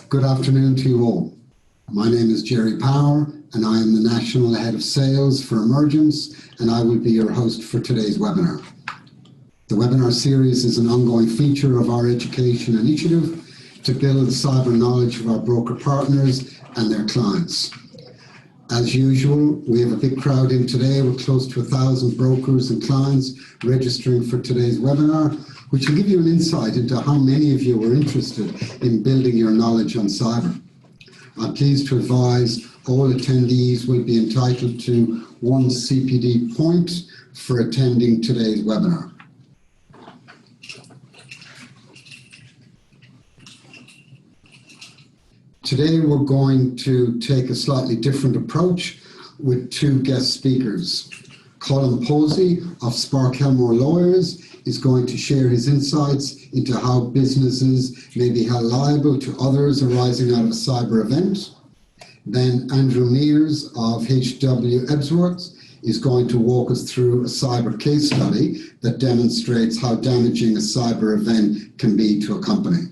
Good afternoon to you all. My name is Jerry Power and I am the National Head of Sales for Emergence, and I will be your host for today's webinar. The webinar series is an ongoing feature of our education initiative to build the cyber knowledge of our broker partners and their clients. As usual, we have a big crowd in today with close to 1,000 brokers and clients registering for today's webinar, which will give you an insight into how many of you are interested in building your knowledge on cyber. I'm pleased to advise all attendees will be entitled to 1 CPD point for attending today's webinar. Today we're going to take a slightly different approach with 2 guest speakers. Colin Posey of Spark Helmore Lawyers is going to share his insights into how businesses may be held liable to others arising out of a cyber event. Then Andrew Mears of HW Ebsworth is going to walk us through a cyber case study that demonstrates how damaging a cyber event can be to a company.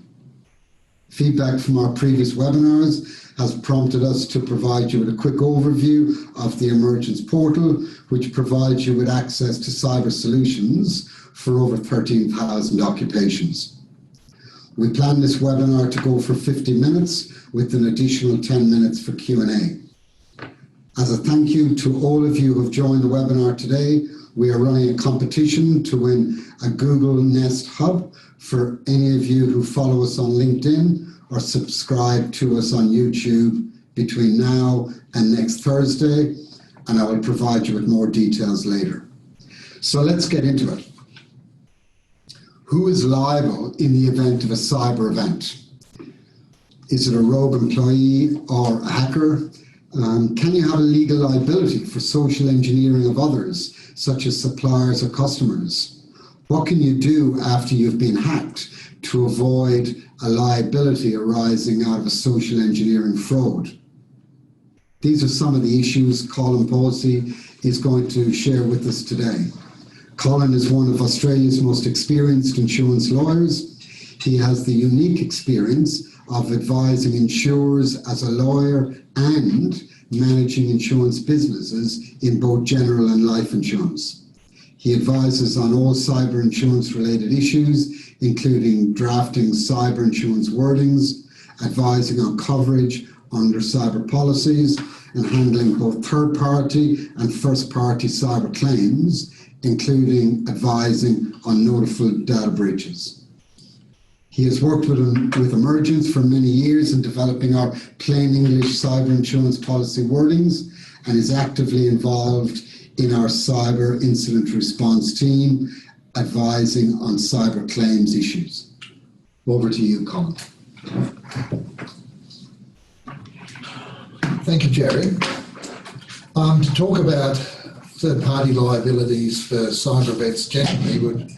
Feedback from our previous webinars has prompted us to provide you with a quick overview of the Emergence portal, which provides you with access to cyber solutions for over 13,000 occupations. We plan this webinar to go for 50 minutes with an additional 10 minutes for Q&A. As a thank you to all of you who have joined the webinar today, we are running a competition to win a Google Nest Hub for any of you who follow us on LinkedIn or subscribe to us on YouTube between now and next Thursday, and I will provide you with more details later. So let's get into it. Who is liable in the event of a cyber event? Is it a rogue employee or a hacker? Can you have a legal liability for social engineering of others, such as suppliers or customers? What can you do after you've been hacked to avoid a liability arising out of a social engineering fraud? These are some of the issues Colin Posey is going to share with us today. Colin is one of Australia's most experienced insurance lawyers. He has the unique experience of advising insurers as a lawyer and managing insurance businesses in both general and life insurance. He advises on all cyber insurance related issues, including drafting cyber insurance wordings, advising on coverage under cyber policies, and handling both third-party and first-party cyber claims, including advising on notified data breaches. He has worked with Emergence for many years in developing our plain English cyber insurance policy wordings and is actively involved in our cyber incident response team, advising on cyber claims issues. Over to you, Colin. Thank you, Jerry. To talk about third-party liabilities for cyber events generally would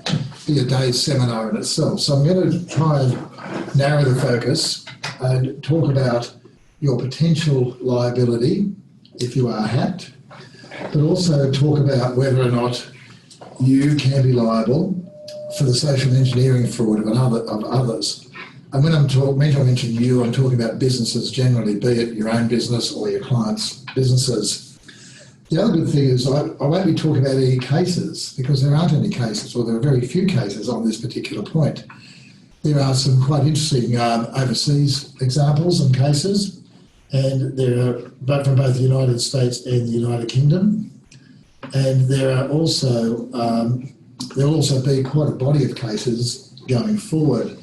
be a day's seminar in itself. So I'm going to try and narrow the focus and talk about your potential liability if you are hacked, but also talk about whether or not you can be liable for the social engineering fraud of others. And when I mention you, I'm talking about businesses generally, be it your own business or your clients' businesses. The other good thing is I won't be talking about any cases because there aren't any cases, or there are very few cases on this particular point. There are some quite interesting overseas examples and cases, and there are from both the United States and the United Kingdom. And there will also be quite a body of cases going forward.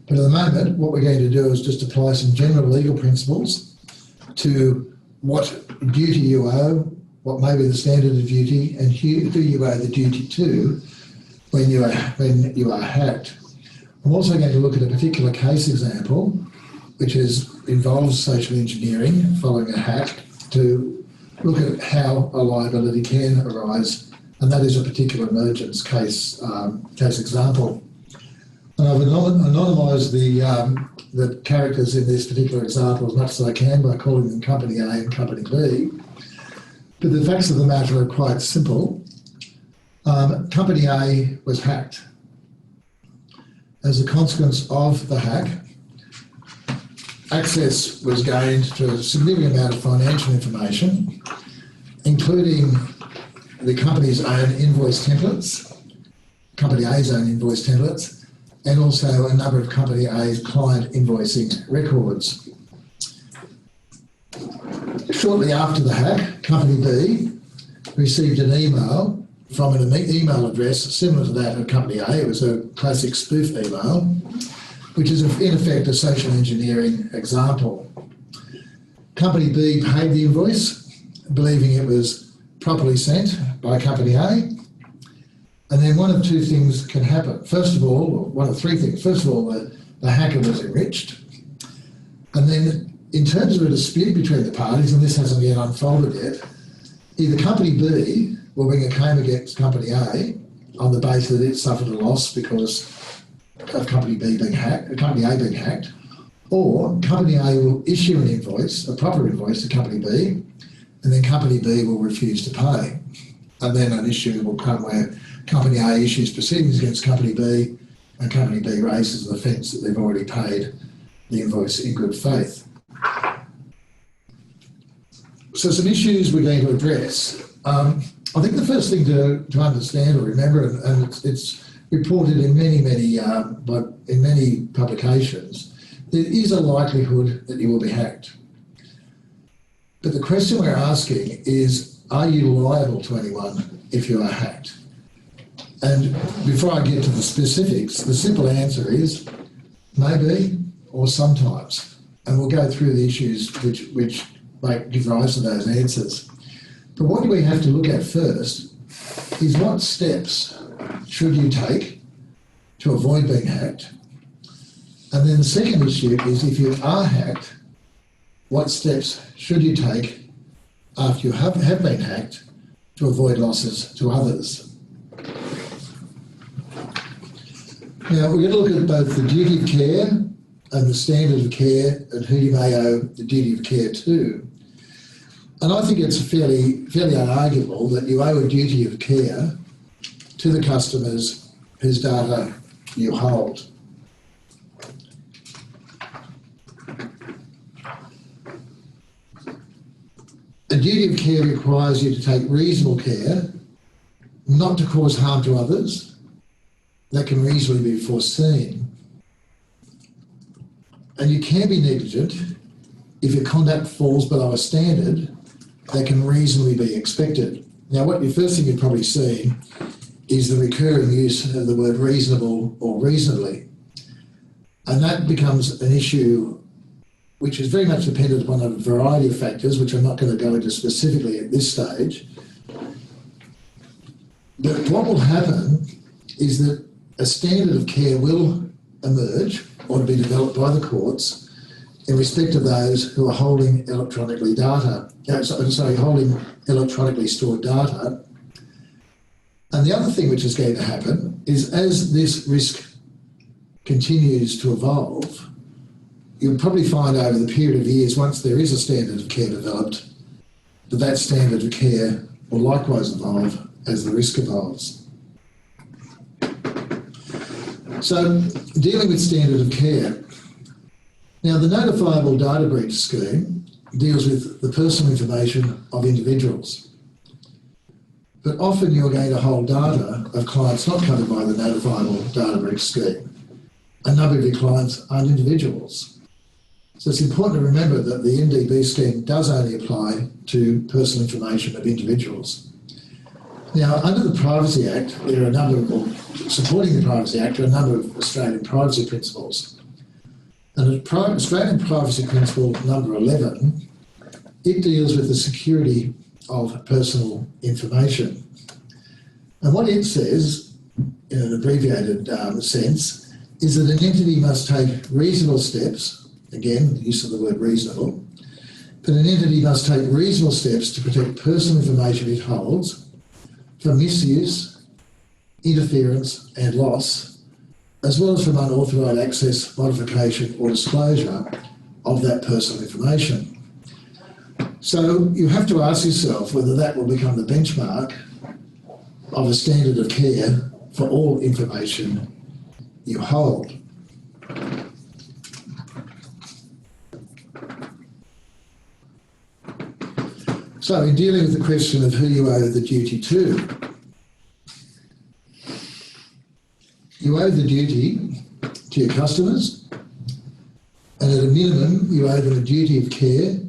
But at the moment, what we're going to do is just apply some general legal principles to what duty you owe, what may be the standard of duty, and who you owe the duty to when you are hacked. I'm also going to look at a particular case example, which involves social engineering following a hack, to look at how a liability can arise, and that is a particular Emergence case example. And I've anonymised the characters in this particular example as much as I can by calling them Company A and Company B. But the facts of the matter are quite simple. Company A was hacked. As a consequence of the hack, access was gained to a significant amount of financial information, including the company's own invoice templates, Company A's own invoice templates, and also a number of Company A's client invoicing records. Shortly after the hack, Company B received an email from an email address similar to that of Company A. It was a classic spoof email, which is in effect a social engineering example. Company B paid the invoice, believing it was properly sent by Company A. And then one of two things can happen. First of all, or one of three things. First of all, the hacker was enriched. And then in terms of a dispute between the parties, and this hasn't yet unfolded yet, either Company B will bring a claim against Company A on the basis that it suffered a loss because of Company B being hacked, Company A being hacked, or Company A will issue an invoice, a proper invoice to Company B, and then Company B will refuse to pay. And then an issue will come where Company A issues proceedings against Company B, and Company B raises the defence that they've already paid the invoice in good faith. So some issues we're going to address. I think the first thing to understand or remember, and it's reported in many publications, there is a likelihood that you will be hacked. But the question we're asking is, are you liable to anyone if you are hacked? And before I get to the specifics, the simple answer is maybe or sometimes. And we'll go through the issues which give rise to those answers. But what we have to look at first is what steps should you take to avoid being hacked? And then the second issue is, if you are hacked, what steps should you take after you have been hacked to avoid losses to others? Now, we're going to look at both the duty of care and the standard of care and who you may owe the duty of care to. And I think it's fairly unarguable that you owe a duty of care to the customers whose data you hold. A duty of care requires you to take reasonable care not to cause harm to others that can reasonably be foreseen. And you can be negligent if your conduct falls below a standard that can reasonably be expected. Now, what your first thing you've probably seen is the recurring use of the word reasonable or reasonably. And that becomes an issue which is very much dependent upon a variety of factors, which I'm not going to go into specifically at this stage. But what will happen is that a standard of care will emerge or be developed by the courts in respect of those who are holding electronically holding electronically stored data. And the other thing which is going to happen is, as this risk continues to evolve, you'll probably find over the period of years, once there is a standard of care developed, that standard of care will likewise evolve as the risk evolves. So, dealing with standard of care. Now, the notifiable data breach scheme deals with the personal information of individuals. But often you're going to hold data of clients not covered by the notifiable data breach scheme. A number of your clients aren't individuals. So it's important to remember that the NDB scheme does only apply to personal information of individuals. Now, under the Privacy Act, there are a number of, supporting the Privacy Act, are a number of Australian privacy principles. And Australian Privacy Principle number 11, it deals with the security of personal information. And what it says, in an abbreviated sense, is that an entity must take reasonable steps, again, the use of the word reasonable, but an entity must take reasonable steps to protect personal information it holds from misuse, interference and loss, as well as from unauthorised access, modification or disclosure of that personal information. So you have to ask yourself whether that will become the benchmark of a standard of care for all information you hold. So in dealing with the question of who you owe the duty to, you owe the duty to your customers, and at a minimum, you owe them a duty of care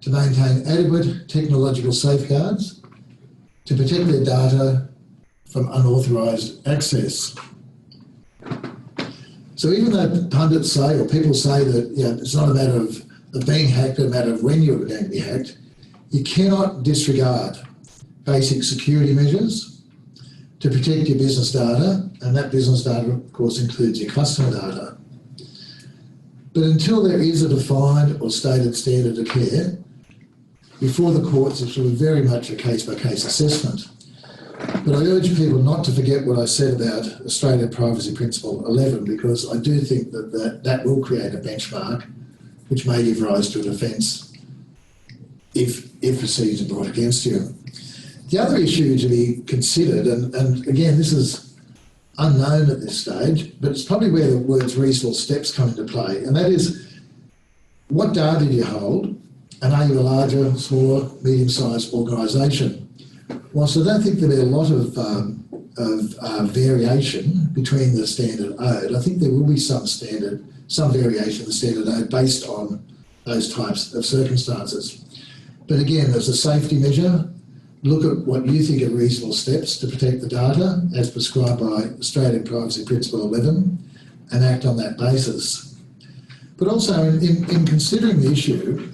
to maintain adequate technological safeguards to protect their data from unauthorised access. So even though pundits say, or people say that it's not a matter of being hacked, but a matter of when you're going to be hacked, you cannot disregard basic security measures to protect your business data, and that business data, of course, includes your customer data. But until there is a defined or stated standard of care, before the courts, it's very much a case-by-case assessment. But I urge people not to forget what I said about Australian Privacy Principle 11, because I do think that will create a benchmark which may give rise to a defence if proceedings are brought against you. The other issue to be considered, and again, this is unknown at this stage, but it's probably where the words reasonable steps come into play, and that is, what data do you hold, and are you a larger, smaller, medium-sized organisation? Whilst I don't think there'll be a lot of variation between the standard owed, I think there will be some variation in the standard owed based on those types of circumstances. But again, as a safety measure, look at what you think are reasonable steps to protect the data as prescribed by Australian Privacy Principle 11 and act on that basis. But also in considering the issue,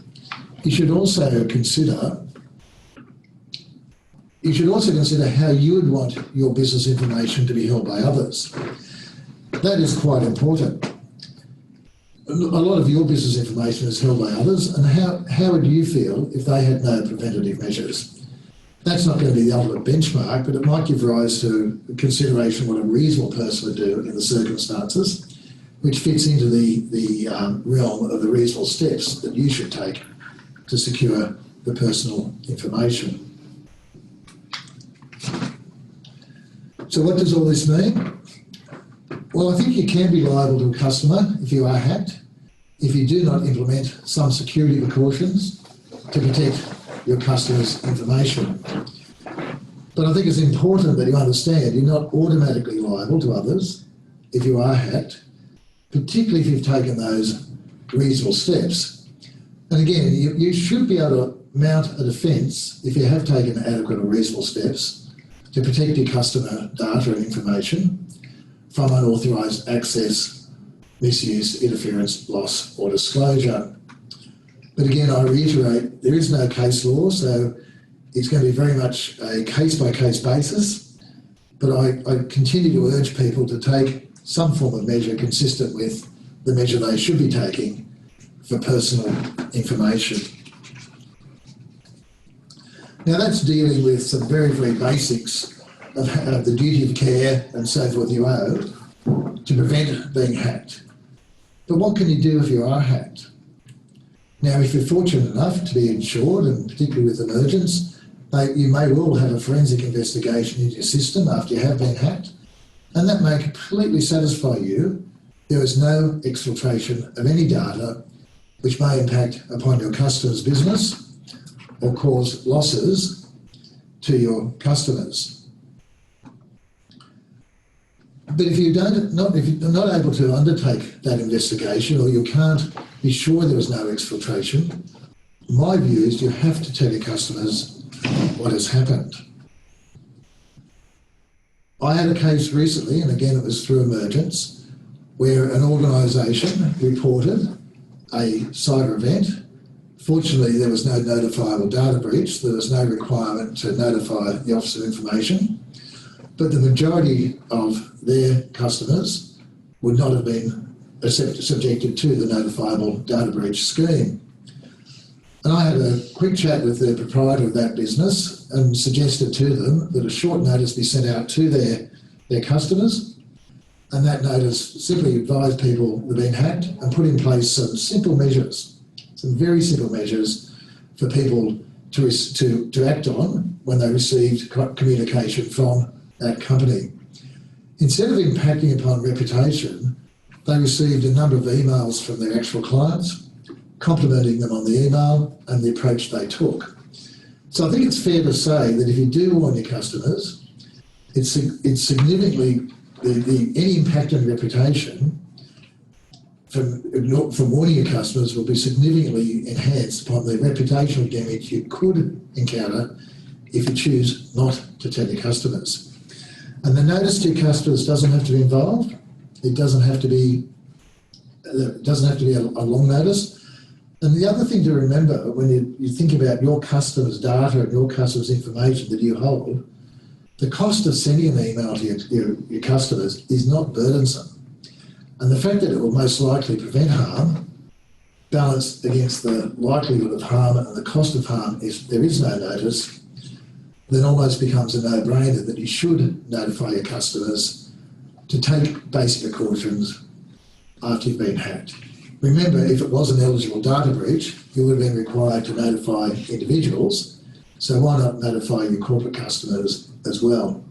you should also consider how you would want your business information to be held by others. That is quite important. A lot of your business information is held by others, and how would you feel if they had no preventative measures? That's not going to be the ultimate benchmark, but it might give rise to consideration what a reasonable person would do in the circumstances, which fits into the realm of the reasonable steps that you should take to secure the personal information. So what does all this mean? Well, I think you can be liable to a customer if you are hacked, if you do not implement some security precautions to protect your customer's information. But I think it's important that you understand you're not automatically liable to others if you are hacked, particularly if you've taken those reasonable steps. And again, you should be able to mount a defence if you have taken adequate or reasonable steps to protect your customer data and information from unauthorised access, misuse, interference, loss or disclosure. But again, I reiterate, there is no case law, so it's going to be very much a case-by-case basis, but I continue to urge people to take some form of measure consistent with the measure they should be taking for personal information. Now that's dealing with some very, very basics of the duty of care and so forth you owe to prevent being hacked. But what can you do if you are hacked? Now, if you're fortunate enough to be insured, and particularly with Emergence, you may well have a forensic investigation into your system after you have been hacked, and that may completely satisfy you there is no exfiltration of any data which may impact upon your customer's business or cause losses to your customers. But if you're not able to undertake that investigation, or you can't be sure there was no exfiltration, my view is you have to tell your customers what has happened. I had a case recently, and again it was through Emergence, where an organisation reported a cyber event. Fortunately, there was no notifiable data breach. There was no requirement to notify the Office of Information, but the majority of their customers would not have been subjected to the notifiable data breach scheme. And I had a quick chat with the proprietor of that business and suggested to them that a short notice be sent out to their customers, and that notice simply advised people they've been hacked and put in place some simple measures, some very simple measures for people to act on when they received communication from that company. Instead of impacting upon reputation, they received a number of emails from their actual clients, complimenting them on the email and the approach they took. So I think it's fair to say that if you do warn your customers, it's significantly, any impact on reputation from warning your customers will be significantly enhanced upon the reputational damage you could encounter if you choose not to tell your customers. And the notice to your customers doesn't have to be involved. It doesn't have to be a long notice. And the other thing to remember when you think about your customers' data and your customers' information that you hold, the cost of sending an email to your customers is not burdensome. And the fact that it will most likely prevent harm, balanced against the likelihood of harm and the cost of harm if there is no notice, then almost becomes a no-brainer that you should notify your customers to take basic precautions after you've been hacked. Remember, if it was an eligible data breach, you would have been required to notify individuals, so why not notify your corporate customers as well?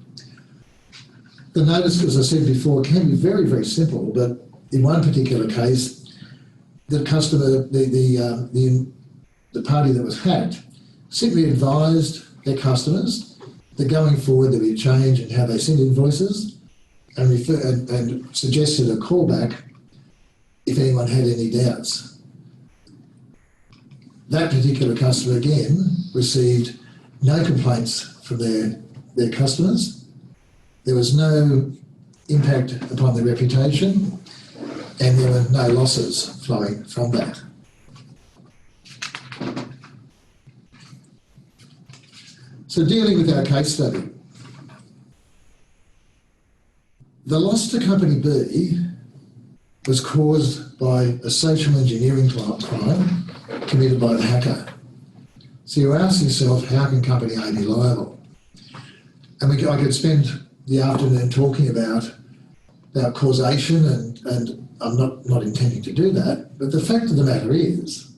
The notice, as I said before, can be very, very simple, but in one particular case, the customer, the party that was hacked, simply advised their customers that going forward there'll be a change in how they send invoices and suggested a callback if anyone had any doubts. That particular customer, again, received no complaints from their customers. There was no impact upon their reputation, and there were no losses flowing from that. So dealing with our case study, the loss to Company B was caused by a social engineering crime committed by the hacker. So you ask yourself, how can Company A be liable? And I could spend the afternoon talking about causation, and I'm not intending to do that, but the fact of the matter is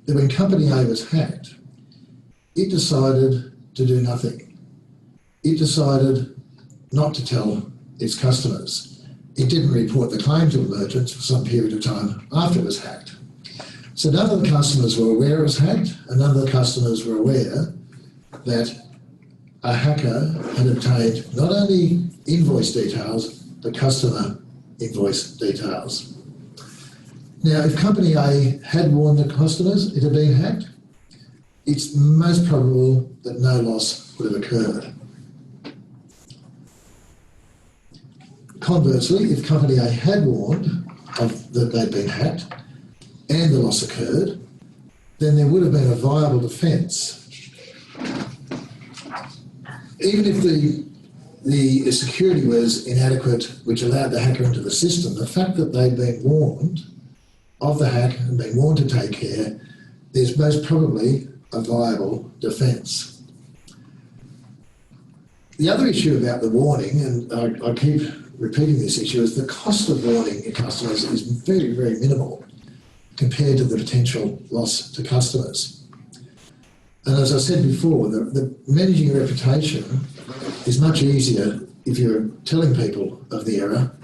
that when Company A was hacked, it decided to do nothing. It decided not to tell its customers. It didn't report the claim to Emergence for some period of time after it was hacked. So none of the customers were aware it was hacked, and none of the customers were aware that a hacker had obtained not only invoice details, but customer invoice details. Now, if Company A had warned the customers it had been hacked, it's most probable that no loss would have occurred. Conversely, if Company A had warned that they'd been hacked and the loss occurred, then there would have been a viable defence. Even if the security was inadequate, which allowed the hacker into the system, the fact that they'd been warned of the hack and been warned to take care, there's most probably a viable defence. The other issue about the warning, and I keep repeating this issue, is the cost of warning your customers is very, very minimal compared to the potential loss to customers. And as I said before, the managing your reputation is much easier if you're telling people of the error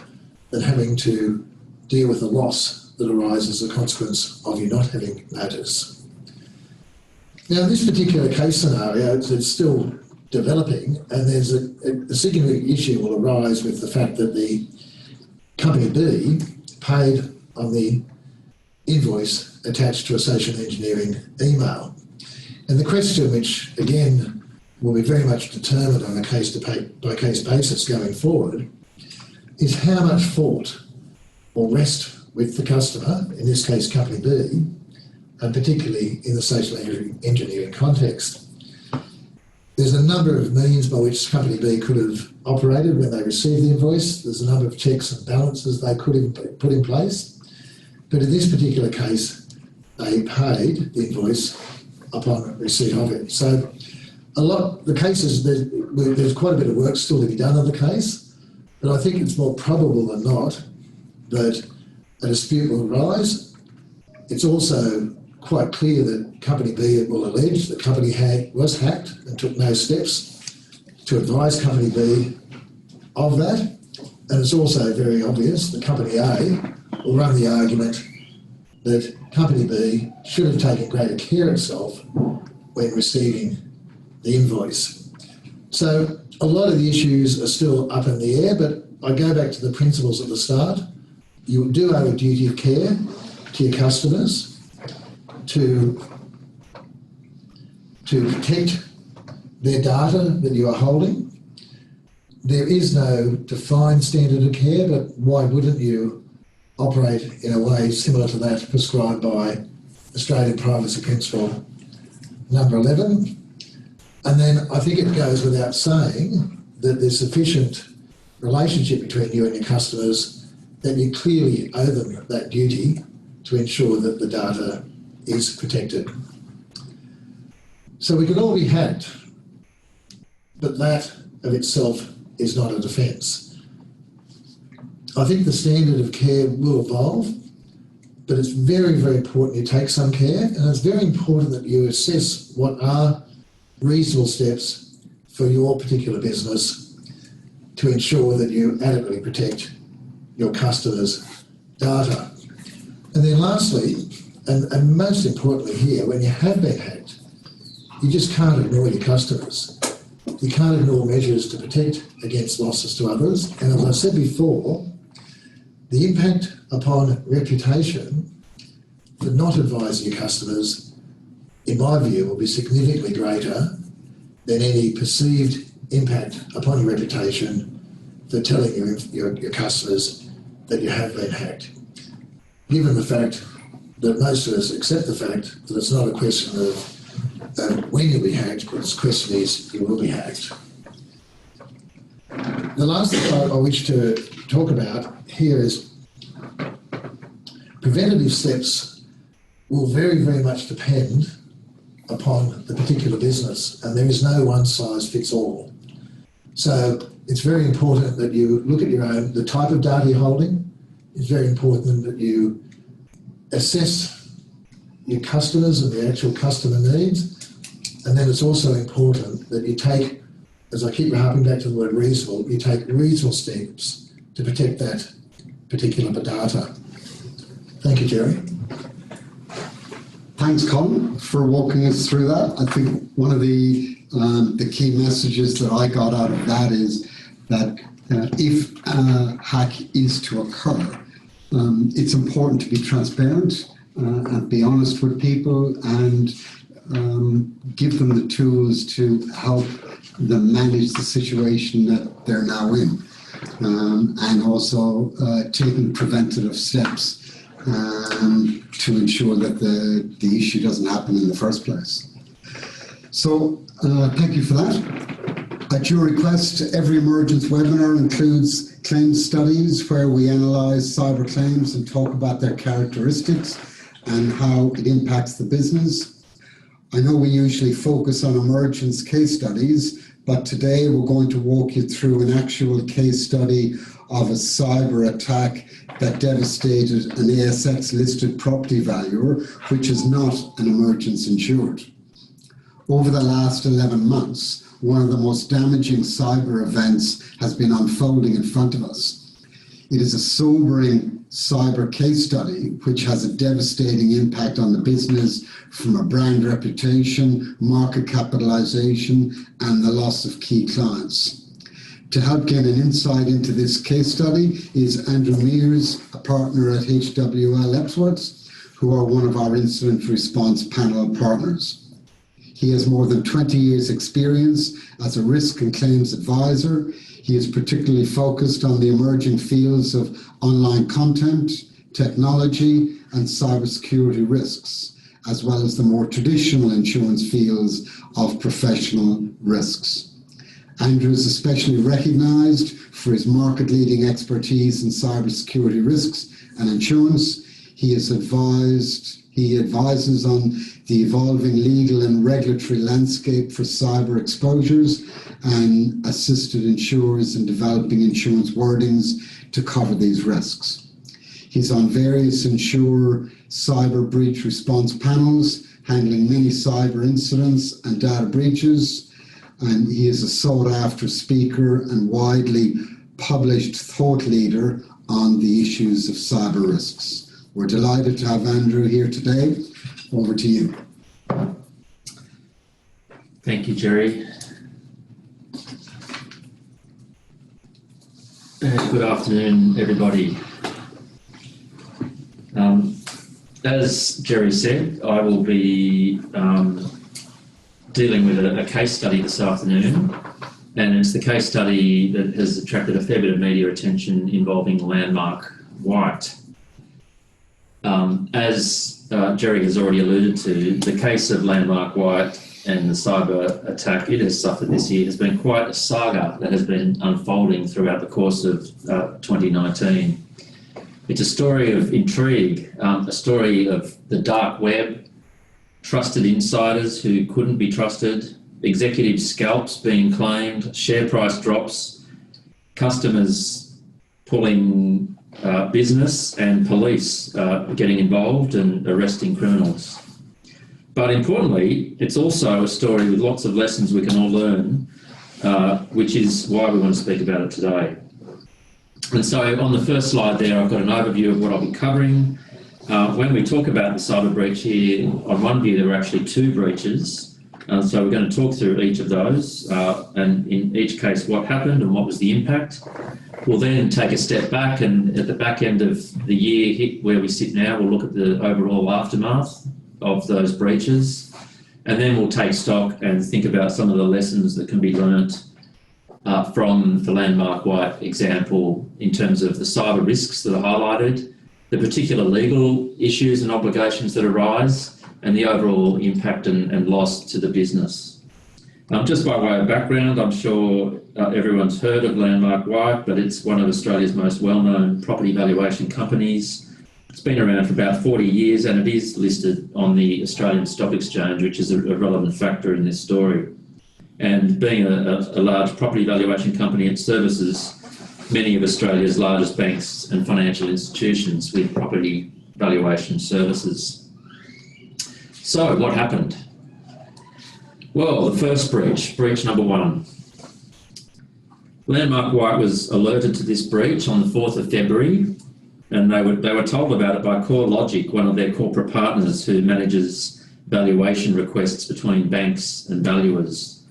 than having to deal with the loss that arises as a consequence of you not having notice. Now, in this particular case scenario, it's still developing, and there's a significant issue will arise with the fact that the Company B paid on the invoice attached to a social engineering email. And the question, which again will be very much determined on a case-by-case basis going forward, is how much fault will rest with the customer, in this case Company B, and particularly in the social engineering context. There's a number of means by which Company B could have operated when they received the invoice. There's a number of checks and balances they could have put in place. But in this particular case, they paid the invoice upon receipt of it. So the cases, there's quite a bit of work still to be done on the case, but I think it's more probable than not that a dispute will arise. It's also quite clear that Company B will allege that Company A was hacked and took no steps to advise Company B of that. And it's also very obvious that Company A will run the argument that Company B should have taken greater care itself when receiving the invoice. So a lot of the issues are still up in the air, but I go back to the principles at the start. You do owe a duty of care to your customers to protect their data that you are holding. There is no defined standard of care, but why wouldn't you operate in a way similar to that prescribed by Australian Privacy Principle number 11? And then I think it goes without saying that there's sufficient relationship between you and your customers that you clearly owe them that duty to ensure that the data is protected. So we could all be hacked, but that of itself is not a defence. I think the standard of care will evolve, but it's very, very important you take some care, and it's very important that you assess what are reasonable steps for your particular business to ensure that you adequately protect your customers' data. And then lastly, and most importantly here, when you have been hacked, you just can't ignore your customers. You can't ignore measures to protect against losses to others. And as I said before, the impact upon reputation for not advising your customers, in my view, will be significantly greater than any perceived impact upon your reputation for telling your customers that you have been hacked. Given the fact that most of us accept the fact that it's not a question of when you'll be hacked, but the question is you will be hacked. The last thing I wish to talk about here is preventative steps will very, very much depend upon the particular business, and there is no one size fits all. So it's very important that you look at the type of data you're holding. It's very important that you assess your customers and the actual customer needs. And then it's also important that you take, as I keep harping back to the word reasonable, you take reasonable steps to protect that particular data. Thank you, Jerry. Thanks, Colin, for walking us through that. I think one of the key messages that I got out of that is that if a hack is to occur, it's important to be transparent and be honest with people and give them the tools to help them manage the situation that they're now in, and also taking preventative steps to ensure that the issue doesn't happen in the first place. So thank you for that. At your request, every Emergence webinar includes claims studies where we analyse cyber claims and talk about their characteristics and how it impacts the business. I know we usually focus on emergence case studies, but today we're going to walk you through an actual case study of a cyber attack that devastated an ASX-listed property valuer, which is not an emergence insured. Over the last 11 months, one of the most damaging cyber events has been unfolding in front of us. It is a sobering cyber case study which has a devastating impact on the business from a brand reputation, market capitalization, and the loss of key clients. To help gain an insight into this case study is Andrew Mears, a partner at HWL Epsworth, who are one of our incident response panel partners. He has more than 20 years experience as a risk and claims advisor. He is particularly focused on the emerging fields of online content, technology, and cybersecurity risks, as well as the more traditional insurance fields of professional risks. Andrew is especially recognized for his market-leading expertise in cybersecurity risks and insurance. He advises on the evolving legal and regulatory landscape for cyber exposures and assisted insurers in developing insurance wordings to cover these risks. He's on various insurer cyber breach response panels, handling many cyber incidents and data breaches, and he is a sought-after speaker and widely published thought leader on the issues of cyber risks. We're delighted to have Andrew here today. Over to you. Thank Thank you, Jerry. Good afternoon, everybody. As Jerry said, I will be dealing with a case study this afternoon, and it's the case study that has attracted a fair bit of media attention involving Landmark White. As Jerry has already alluded to, the case of Landmark White and the cyber attack it has suffered this year has been quite a saga that has been unfolding throughout the course of 2019. It's a story of intrigue, a story of the dark web, trusted insiders who couldn't be trusted, executive scalps being claimed, share price drops, customers pulling business, and police getting involved and arresting criminals. But importantly, it's also a story with lots of lessons we can all learn, which is why we want to speak about it today. And so on the first slide there, I've got an overview of what I'll be covering. When we talk about the cyber breach here, on one view, there were actually two breaches. So we're going to talk through each of those, and in each case, what happened and what was the impact. We'll then take a step back, and at the back end of the year, where we sit now, we'll look at the overall aftermath of those breaches, and then we'll take stock and think about some of the lessons that can be learnt from the Landmark White example in terms of the cyber risks that are highlighted, the particular legal issues and obligations that arise, and the overall impact and loss to the business. Just by way of background, I'm sure everyone's heard of Landmark White, but it's one of Australia's most well-known property valuation companies. It's been around for about 40 years, and it is listed on the Australian Stock Exchange, which is a relevant factor in this story. And being a large property valuation company, it services many of Australia's largest banks and financial institutions with property valuation services. So what happened? Well, the first breach number one. Landmark White was alerted to this breach on the 4th of February, and they were told about it by CoreLogic, one of their corporate partners who manages valuation requests between banks and valuers.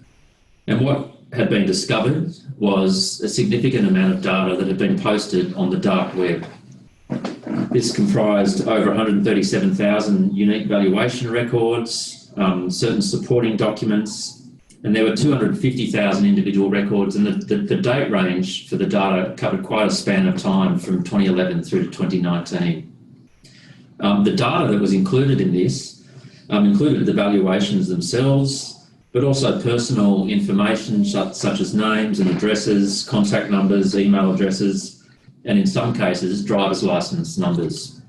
And what had been discovered was a significant amount of data that had been posted on the dark web. This comprised over 137,000 unique valuation records, certain supporting documents, and there were 250,000 individual records, and the date range for the data covered quite a span of time from 2011 through to 2019. The data that was included in this included the valuations themselves, but also personal information such as names and addresses, contact numbers, email addresses, and in some cases, driver's license numbers.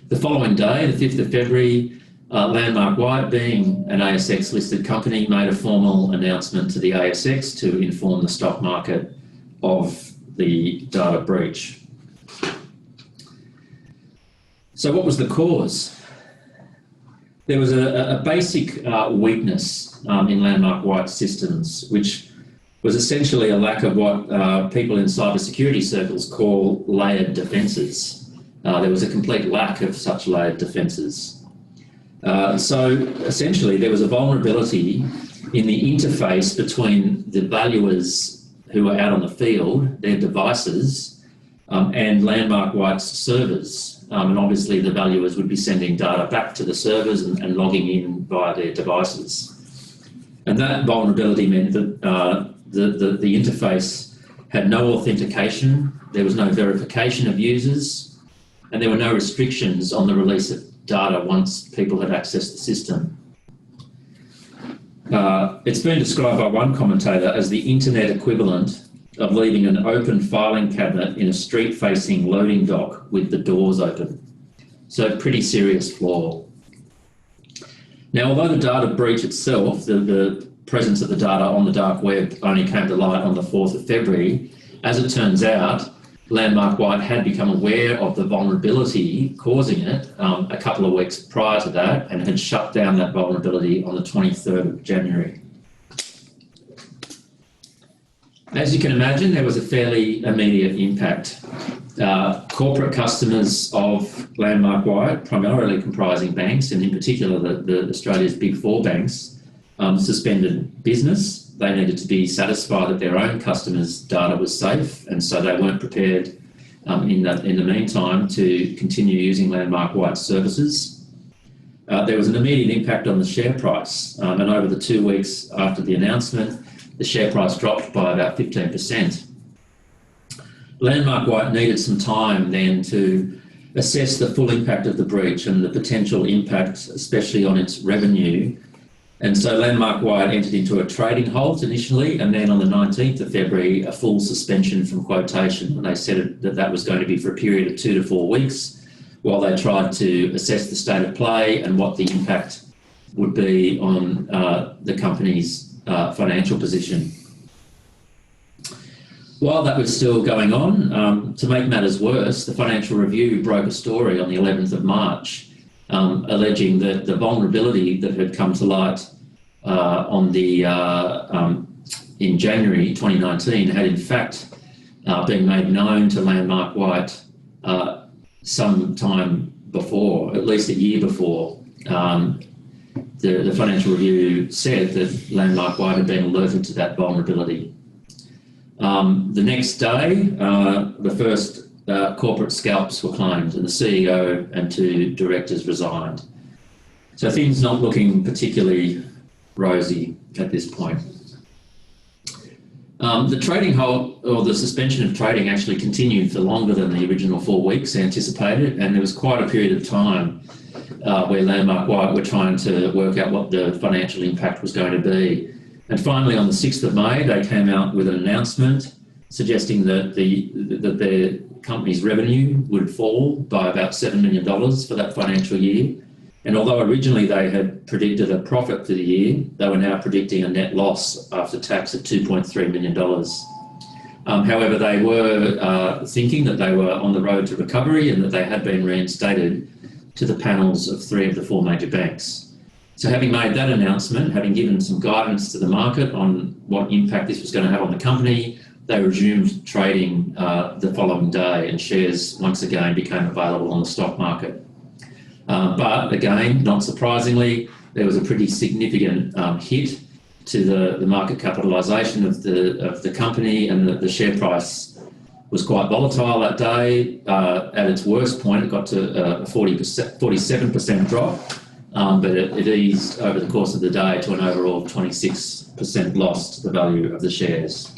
The following day, the 5th of February, Landmark White, being an ASX-listed company, made a formal announcement to the ASX to inform the stock market of the data breach. So what was the cause? There was a basic weakness in Landmark White's systems, which was essentially a lack of what people in cybersecurity circles call layered defences. There was a complete lack of such layered defences. So essentially there was a vulnerability in the interface between the valuers who were out on the field, their devices, and Landmark White's servers. And obviously the valuers would be sending data back to the servers and logging in via their devices. And that vulnerability meant that the interface had no authentication, there was no verification of users, and there were no restrictions on the release of data once people had accessed the system. It's been described by one commentator as the internet equivalent of leaving an open filing cabinet in a street-facing loading dock with the doors open. So pretty serious flaw. Now, although the data breach itself, the presence of the data on the dark web only came to light on the 4th of February, as it turns out, Landmark White had become aware of the vulnerability causing it a couple of weeks prior to that and had shut down that vulnerability on the 23rd of January. As you can imagine, there was a fairly immediate impact. Corporate customers of Landmark White, primarily comprising banks, and in particular the Australia's big four banks, suspended business. They needed to be satisfied that their own customers' data was safe, and so they weren't prepared in the meantime to continue using Landmark White's services. There was an immediate impact on the share price, and over the 2 weeks after the announcement, the share price dropped by about 15%. Landmark White needed some time then to assess the full impact of the breach and the potential impact, especially on its revenue. And so Landmark White entered into a trading halt initially, and then on the 19th of February, a full suspension from quotation. And they said that that was going to be for a period of 2 to 4 weeks while they tried to assess the state of play and what the impact would be on the company's financial position. While that was still going on, to make matters worse, the Financial Review broke a story on the 11th of March alleging that the vulnerability that had come to light in January 2019 had in fact been made known to Landmark White some time before, at least a year before. The Financial Review said that Landmark White had been alerted to that vulnerability. The next day, the first corporate scalps were claimed, and the CEO and 2 directors resigned. So things not looking particularly rosy at this point. The trading halt, or the suspension of trading, actually continued for longer than the original 4 weeks anticipated, and there was quite a period of time where Landmark White were trying to work out what the financial impact was going to be. And finally, on the 6th of May, they came out with an announcement suggesting that their company's revenue would fall by about $7 million for that financial year. And although originally they had predicted a profit for the year, they were now predicting a net loss after tax of $2.3 million. However, they were thinking that they were on the road to recovery and that they had been reinstated to the panels of 3 of the 4 major banks. So having made that announcement, having given some guidance to the market on what impact this was going to have on the company, they resumed trading the following day, and shares once again became available on the stock market. But again, not surprisingly, there was a pretty significant hit to the market capitalisation of the company, and the share price was quite volatile that day. At its worst point, it got to a 47% drop, but it eased over the course of the day to an overall 26% loss to the value of the shares.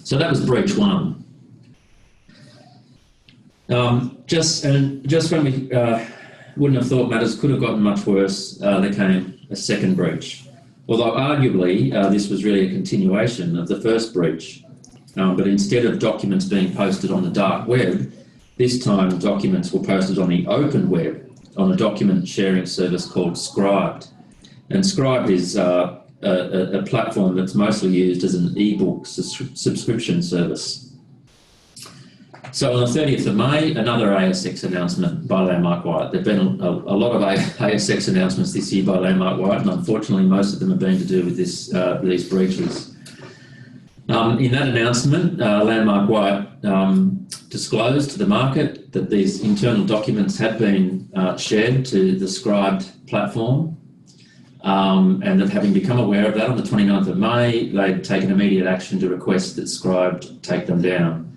So that was breach 1. Just when we wouldn't have thought matters could have gotten much worse, there came a second breach. Although arguably this was really a continuation of the first breach, but instead of documents being posted on the dark web, this time documents were posted on the open web on a document sharing service called Scribed. And Scribed is a platform that's mostly used as an ebook subscription service. So on the 30th of May, another ASX announcement by Landmark White. There have been a lot of ASX announcements this year by Landmark White, and unfortunately most of them have been to do with these breaches. In that announcement, Landmark White disclosed to the market that these internal documents had been shared to the Scribed platform, and that having become aware of that on the 29th of May, they'd taken immediate action to request that Scribed take them down.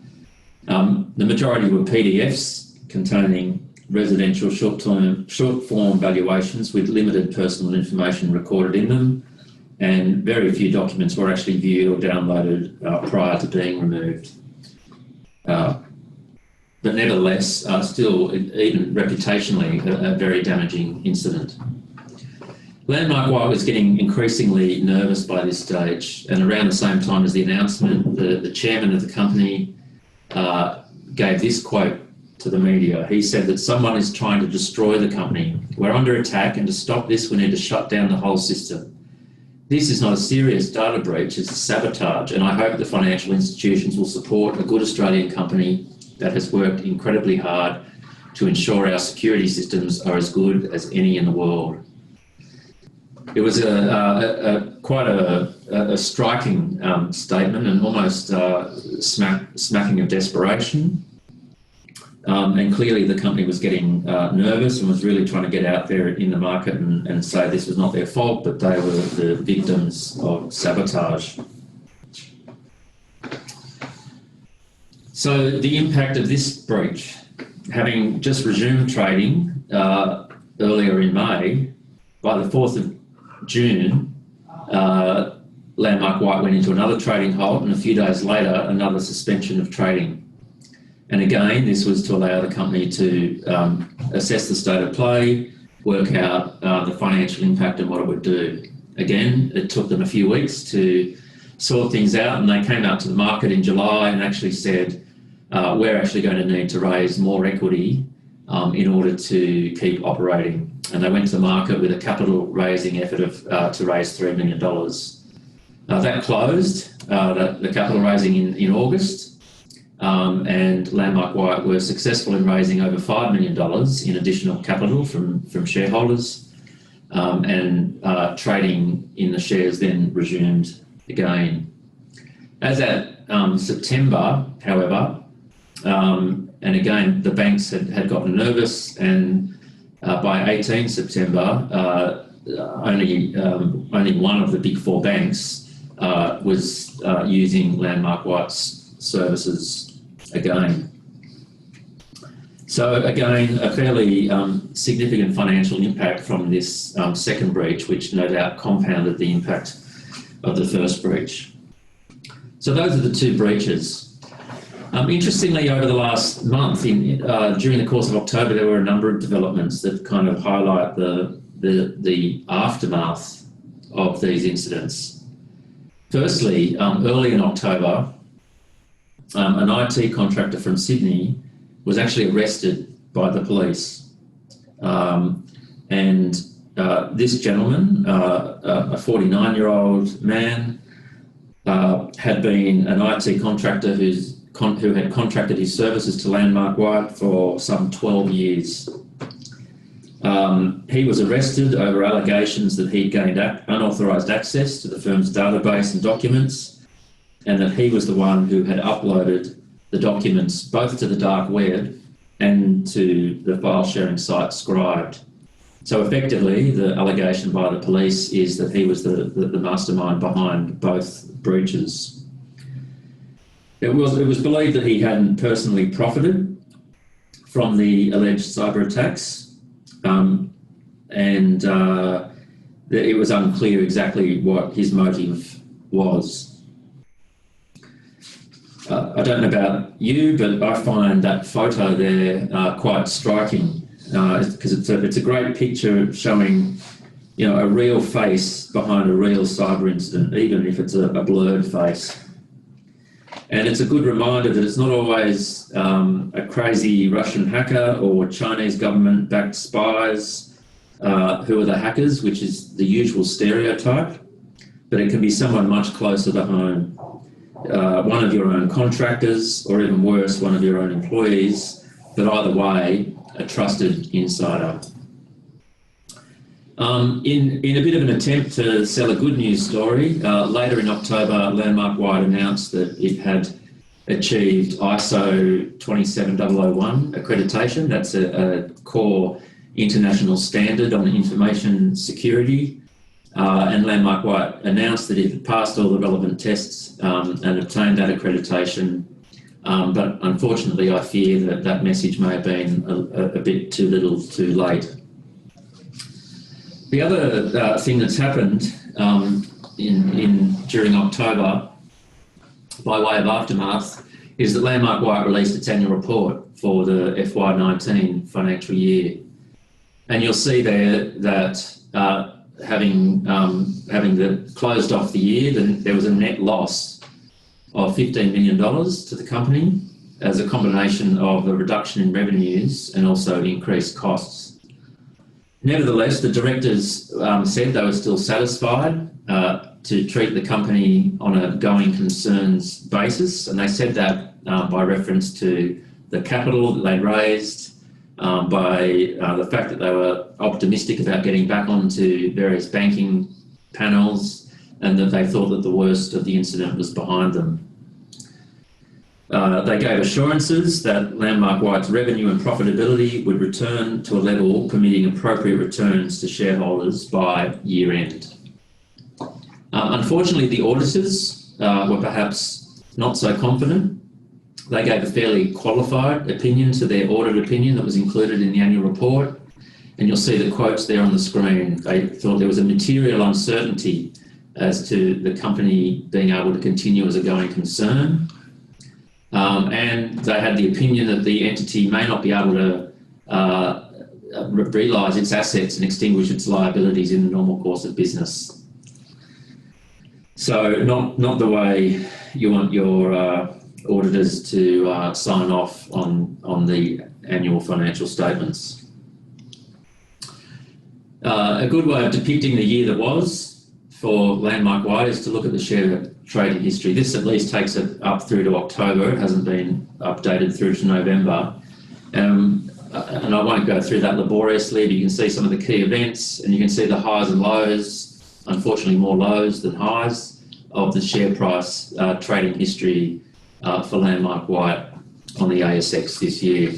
The majority were PDFs containing residential short-form valuations with limited personal information recorded in them, and very few documents were actually viewed or downloaded prior to being removed. But nevertheless, still, even reputationally, a very damaging incident. Landmark White was getting increasingly nervous by this stage, and around the same time as the announcement, the chairman of the company gave this quote to the media. He said that someone is trying to destroy the company. We're under attack, and to stop this, we need to shut down the whole system. This is not a serious data breach, it's a sabotage, and I hope the financial institutions will support a good Australian company that has worked incredibly hard to ensure our security systems are as good as any in the world. It was quite a striking statement, and almost smacking of desperation. And clearly the company was getting nervous and was really trying to get out there in the market and say this was not their fault, but they were the victims of sabotage. So the impact of this breach, having just resumed trading earlier in May, by the 4th of June, Landmark White went into another trading halt, and a few days later, another suspension of trading. And again, this was to allow the company to assess the state of play, work out the financial impact and what it would do. Again, it took them a few weeks to sort things out, and they came out to the market in July and actually said, we're actually going to need to raise more equity in order to keep operating. And they went to the market with a capital raising effort of to raise $3 million. That closed, the capital raising in August, and Landmark White were successful in raising over $5 million in additional capital from shareholders, and trading in the shares then resumed again. As at September, however, and again, the banks had gotten nervous, and by 18 September, only one of the big four banks was using Landmark White's services again. So again, a fairly significant financial impact from this second breach, which no doubt compounded the impact of the first breach. So those are the two breaches. Interestingly, over the last month, during the course of October, there were a number of developments that kind of highlight the aftermath of these incidents. Firstly, early in October, an IT contractor from Sydney was actually arrested by the police. This gentleman, a 49-year-old man, had been an IT contractor who had contracted his services to Landmark White for some 12 years. He was arrested over allegations that he'd gained unauthorised access to the firm's database and documents, and that he was the one who had uploaded the documents both to the dark web and to the file sharing site Scribed. So effectively, the allegation by the police is that he was the mastermind behind both breaches. It was believed that he hadn't personally profited from the alleged cyber attacks, and that it was unclear exactly what his motive was. I don't know about you, but I find that photo there quite striking, because it's a great picture showing, a real face behind a real cyber incident, even if it's a blurred face. And it's a good reminder that it's not always a crazy Russian hacker or Chinese government-backed spies who are the hackers, which is the usual stereotype, but it can be someone much closer to home. One of your own contractors, or even worse, one of your own employees, but either way, a trusted insider. In a bit of an attempt to sell a good news story, later in October, Landmark White announced that it had achieved ISO 27001 accreditation. That's a core international standard on information security. And Landmark White announced that it had passed all the relevant tests and obtained that accreditation. But unfortunately, I fear that message may have been a bit too little too late. The other thing that's happened during October, by way of aftermath, is that Landmark White released its annual report for the FY19 financial year, and you'll see there that having closed off the year, there was a net loss of $15 million to the company as a combination of a reduction in revenues and also increased costs. Nevertheless, the directors said they were still satisfied to treat the company on a going concerns basis, and they said that by reference to the capital that they raised, by the fact that they were optimistic about getting back onto various banking panels, and that they thought that the worst of the incident was behind them. They gave assurances that Landmark White's revenue and profitability would return to a level permitting appropriate returns to shareholders by year end. Unfortunately, the auditors were perhaps not so confident. They gave a fairly qualified opinion to their audit opinion that was included in the annual report. And you'll see the quotes there on the screen. They thought there was a material uncertainty as to the company being able to continue as a going concern. And they had the opinion that the entity may not be able to realise its assets and extinguish its liabilities in the normal course of business. So not the way you want your auditors to sign off on the annual financial statements. A good way of depicting the year that was for Landmark White is to look at the share trading history. This at least takes it up through to October. It hasn't been updated through to November. And I won't go through that laboriously, but you can see some of the key events and you can see the highs and lows, unfortunately more lows than highs, of the share price trading history for Landmark White on the ASX this year.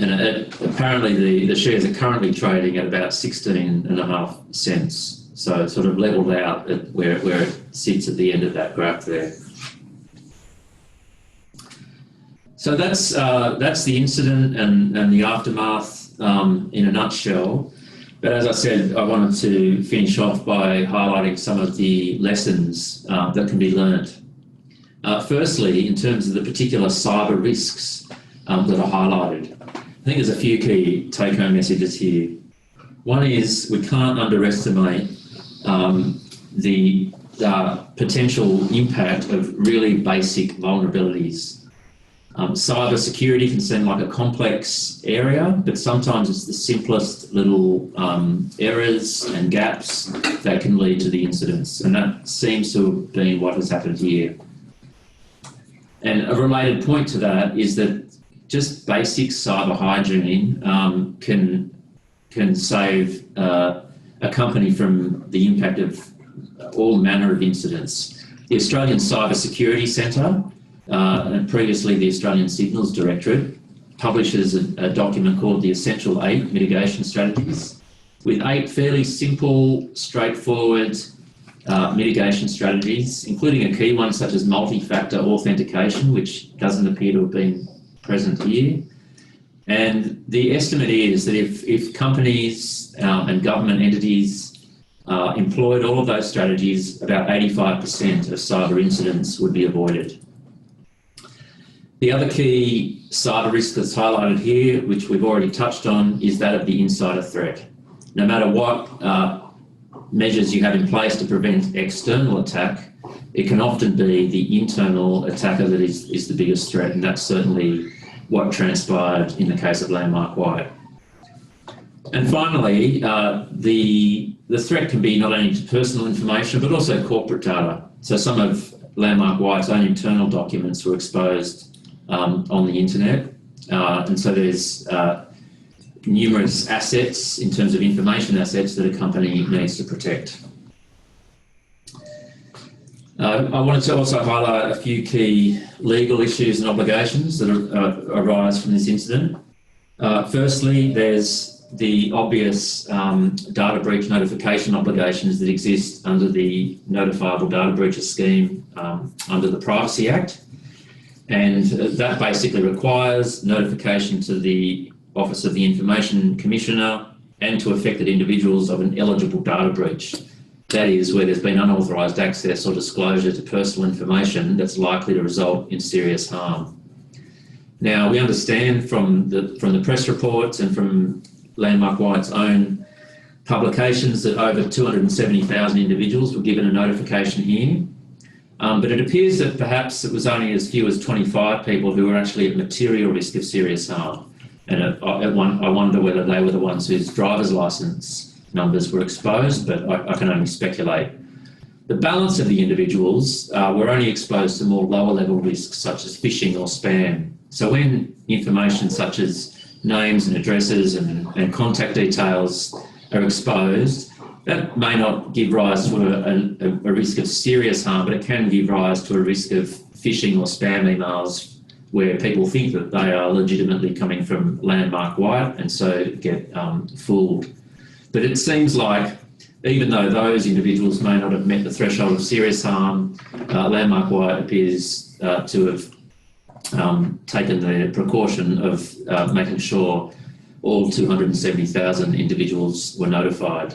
And apparently the shares are currently trading at about 16.5 cents. So sort of levelled out at where it sits at the end of that graph there. So that's the incident and the aftermath in a nutshell. But as I said, I wanted to finish off by highlighting some of the lessons that can be learnt. Firstly, in terms of the particular cyber risks that are highlighted, I think there's a few key take-home messages here. One is we can't underestimate the potential impact of really basic vulnerabilities. Cyber security can seem like a complex area, but sometimes it's the simplest little errors and gaps that can lead to the incidents, and that seems to have been what has happened here. And a related point to that is that just basic cyber hygiene can save a company from the impact of all manner of incidents. The Australian Cyber Security Centre and previously the Australian Signals Directorate publishes a document called the Essential 8 Mitigation Strategies, with 8 fairly simple, straightforward mitigation strategies, including a key one such as multi-factor authentication, which doesn't appear to have been present here. And the estimate is that if companies and government entities employed all of those strategies, about 85% of cyber incidents would be avoided. The other key cyber risk that's highlighted here, which we've already touched on, is that of the insider threat. No matter what measures you have in place to prevent external attack, it can often be the internal attacker that is the biggest threat, and that's certainly what transpired in the case of Landmark White. And finally, the threat can be not only to personal information, but also corporate data. So some of Landmark White's own internal documents were exposed on the internet. And so there's numerous assets in terms of information assets that a company needs to protect. I wanted to also highlight a few key legal issues and obligations that arise from this incident. Firstly, there's the obvious data breach notification obligations that exist under the Notifiable Data Breaches Scheme under the Privacy Act. And that basically requires notification to the Office of the Information Commissioner and to affected individuals of an eligible data breach. That is, where there's been unauthorised access or disclosure to personal information that's likely to result in serious harm. Now, we understand from the press reports and from Landmark White's own publications that over 270,000 individuals were given a notification here. But it appears that perhaps it was only as few as 25 people who were actually at material risk of serious harm. And I wonder whether they were the ones whose driver's licence numbers were exposed, but I can only speculate. The balance of the individuals were only exposed to more lower level risks such as phishing or spam. So when information such as names and addresses and contact details are exposed, That may not give rise to a risk of serious harm, but it can give rise to a risk of phishing or spam emails where people think that they are legitimately coming from Landmark White and so get fooled. But it seems like even though those individuals may not have met the threshold of serious harm, Landmark White appears to have taken the precaution of making sure all 270,000 individuals were notified.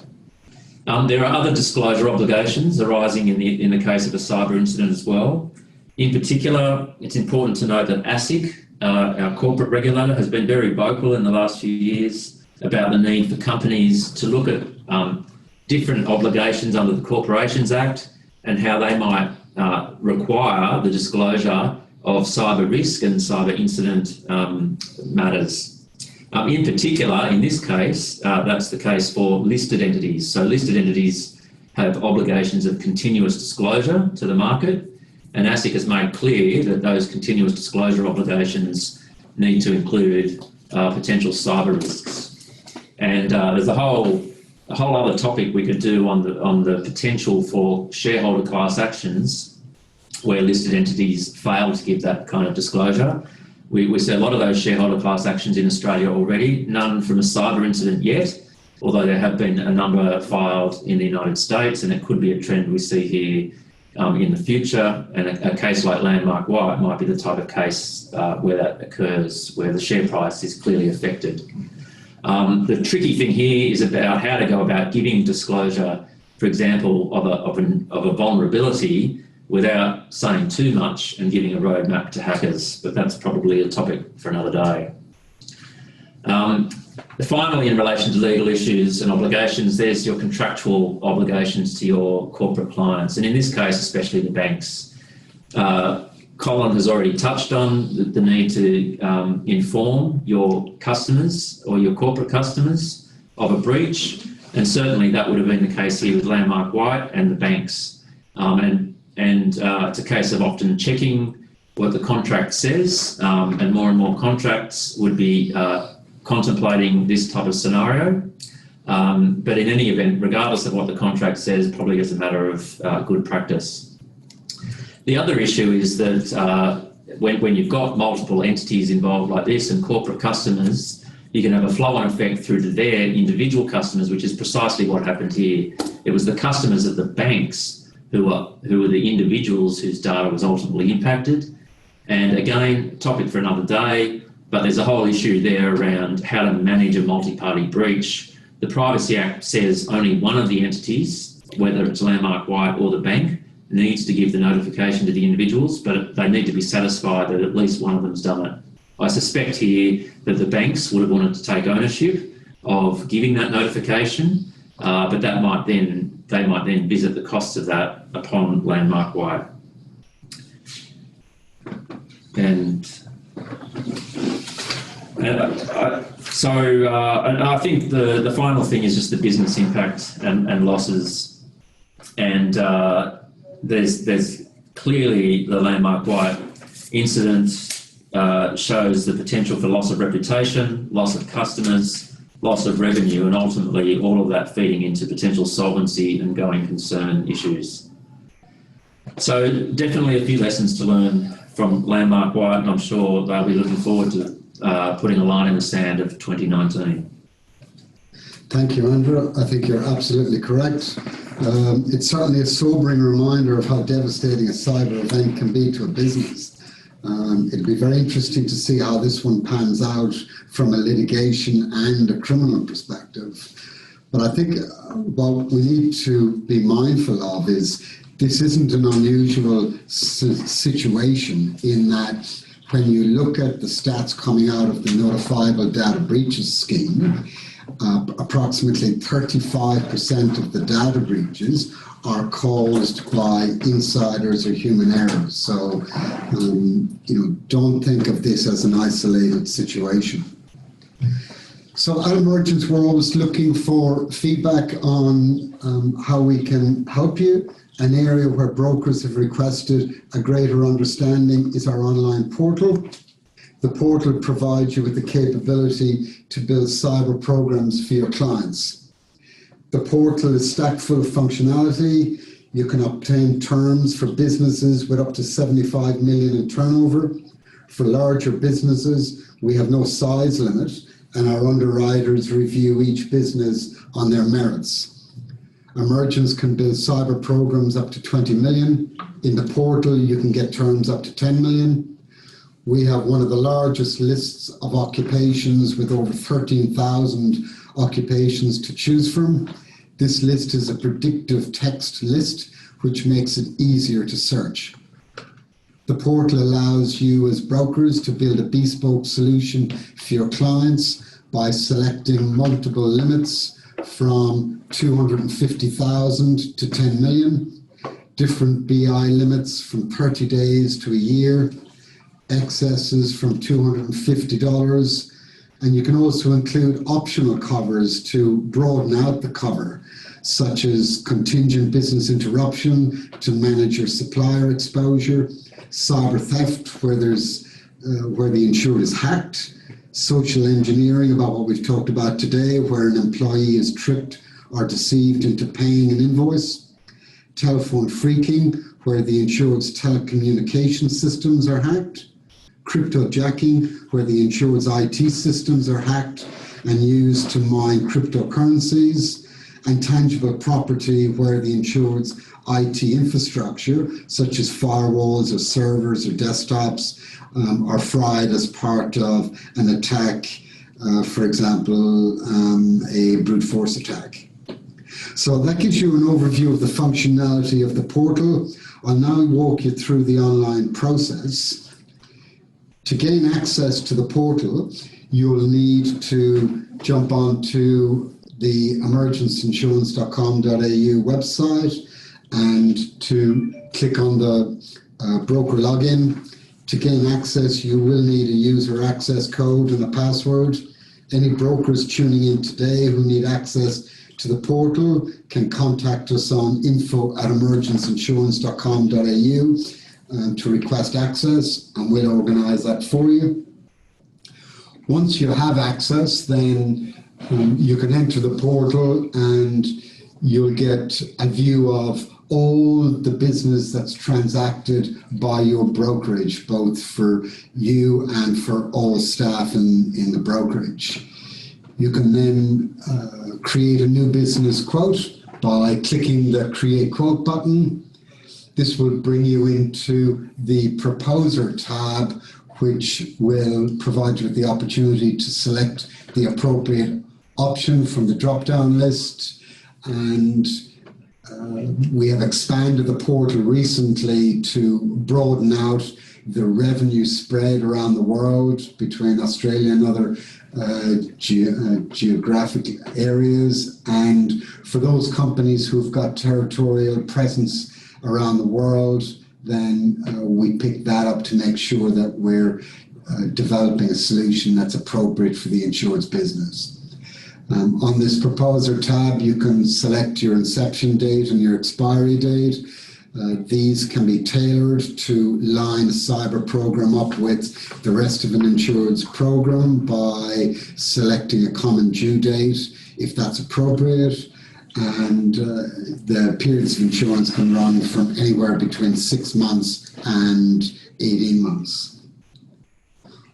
There are other disclosure obligations arising in the case of a cyber incident as well. In particular, it's important to note that ASIC, our corporate regulator, has been very vocal in the last few years about the need for companies to look at different obligations under the Corporations Act and how they might require the disclosure of cyber risk and cyber incident matters. In particular, in this case, that's the case for listed entities. So listed entities have obligations of continuous disclosure to the market, and ASIC has made clear that those continuous disclosure obligations need to include potential cyber risks. And there's a whole other topic we could do on the potential for shareholder class actions where listed entities fail to give that kind of disclosure. We see a lot of those shareholder class actions in Australia already, none from a cyber incident yet, although there have been a number filed in the United States, and it could be a trend we see here in the future. And a case like Landmark White might be the type of case where that occurs, where the share price is clearly affected. The tricky thing here is about how to go about giving disclosure, for example, of a vulnerability without saying too much and giving a roadmap to hackers, but that's probably a topic for another day. Finally, in relation to legal issues and obligations, there's your contractual obligations to your corporate clients, and in this case, especially the banks. Colin has already touched on the need to inform your customers or your corporate customers of a breach, and certainly that would have been the case here with Landmark White and the banks. And it's a case of often checking what the contract says, and more contracts would be contemplating this type of scenario. But in any event, regardless of what the contract says, probably is a matter of good practice. The other issue is that when you've got multiple entities involved like this and corporate customers, you can have a flow-on effect through to their individual customers, which is precisely what happened here. It was the customers of the banks who were the individuals whose data was ultimately impacted. And again, topic for another day, but there's a whole issue there around how to manage a multi-party breach. The Privacy Act says only one of the entities, whether it's Landmark White or the bank, needs to give the notification to the individuals, but they need to be satisfied that at least one of them's done it. I suspect here that the banks would have wanted to take ownership of giving that notification, but they might then visit the costs of that upon Landmark White. And I think the final thing is just the business impact and losses. And there's clearly the Landmark White incident shows the potential for loss of reputation, loss of customers, loss of revenue, and ultimately all of that feeding into potential solvency and going concern issues. So definitely a few lessons to learn from Landmark White, and I'm sure they'll be looking forward to putting a line in the sand of 2019. Thank you, Andrew. I think you're absolutely correct. It's certainly a sobering reminder of how devastating a cyber event can be to a business. It'll be very interesting to see how this one pans out from a litigation and a criminal perspective. But I think what we need to be mindful of is this isn't an unusual situation in that when you look at the stats coming out of the notifiable data breaches scheme, approximately 35% of the data breaches are caused by insiders or human errors. So, don't think of this as an isolated situation. So at Emergence, we're always looking for feedback on how we can help you. An area where brokers have requested a greater understanding is our online portal. The portal provides you with the capability to build cyber programs for your clients. The portal is stacked full of functionality. You can obtain terms for businesses with up to 75 million in turnover. For larger businesses, we have no size limit, and our underwriters review each business on their merits. Emergence can build cyber programs up to 20 million. In the portal, you can get terms up to 10 million. We have one of the largest lists of occupations with over 13,000 occupations to choose from. This list is a predictive text list, which makes it easier to search. The portal allows you as brokers to build a bespoke solution for your clients by selecting multiple limits from 250,000 to 10 million, different BI limits from 30 days to a year, excesses from $250, and you can also include optional covers to broaden out the cover, such as contingent business interruption to manage your supplier exposure, cyber theft where the insured is hacked, social engineering about what we've talked about today, where an employee is tricked or deceived into paying an invoice, telephone phreaking, where the insured's telecommunication systems are hacked, cryptojacking, where the insured's IT systems are hacked and used to mine cryptocurrencies, and tangible property, where the insured's IT infrastructure, such as firewalls or servers or desktops, are fried as part of an attack, for example, a brute force attack. So that gives you an overview of the functionality of the portal. I'll now walk you through the online process. To gain access to the portal, you'll need to jump onto the emergenceinsurance.com.au website and to click on the broker login. To gain access, you will need a user access code and a password. Any brokers tuning in today who need access to the portal can contact us on info@emergenceinsurance.com.au to request access, and we'll organise that for you. Once you have access, then you can enter the portal and you'll get a view of all the business that's transacted by your brokerage, both for you and for all staff in the brokerage. You can then create a new business quote by clicking the Create Quote button. This will bring you into the Proposer tab, which will provide you with the opportunity to select the appropriate option from the drop-down list. And we have expanded the portal recently to broaden out the revenue spread around the world between Australia and other geographic areas. And for those companies who've got territorial presence around the world, then we pick that up to make sure that we're developing a solution that's appropriate for the insured's business. On this Proposer tab, you can select your inception date and your expiry date. These can be tailored to line a cyber program up with the rest of an insured's program by selecting a common due date, if that's appropriate. And the periods of insurance can run from anywhere between 6 months and 18 months.